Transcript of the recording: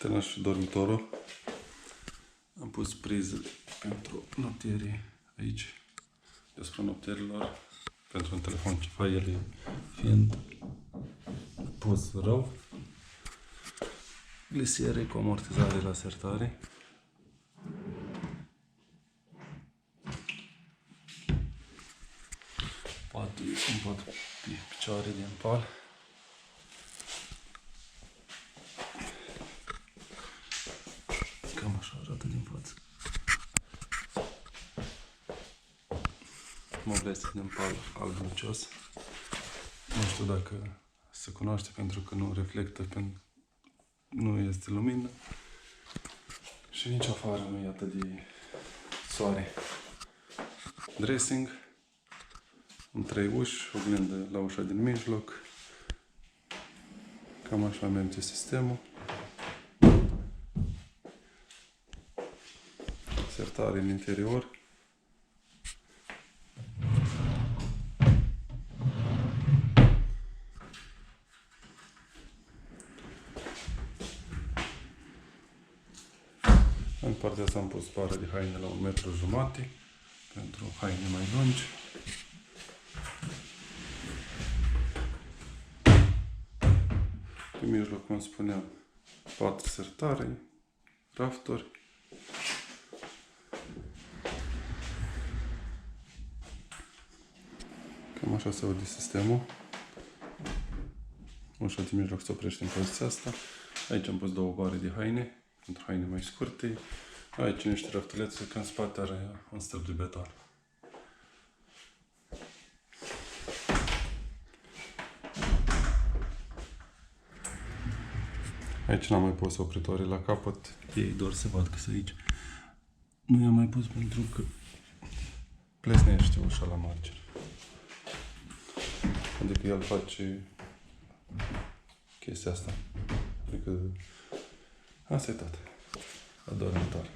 terminat și dormitorul. Am pus priză pentru noptierii aici, despre noptierilor, pentru un telefon ceva, ele fiind pus rău. Glisiere cu amortizare la sertare. Patul e un pat pe picioare din pal. Cam așa arată din față. Mobilul este din pal alb lucios. Nu știu dacă se cunoaște pentru că nu reflectă când nu este lumină. Și nici afară nu e atât de soare. Dressing. În 3 uși, oglindă la ușa din mijloc. Cam așa merge sistemul. Sertare în interior. În partea asta am pus bară de haine la 1,5 m pentru haine mai lungi. Pe mijloc, cum spuneam, 4 sertare, rafturi. Cam așa se aude sistemul. Ușa din mijloc se oprește în poziția asta. Aici am pus 2 bare de haine, pentru haine mai scurte. Aici niște raftulețe, că în spate are un stâlp de beton. Aici n-am mai pus opritoare la capăt, ei doar se văd că sunt aici. Nu i-am mai pus pentru că plesnește ușa la margine. Adică el face chestia asta. Adică asta e tot. La dormitor.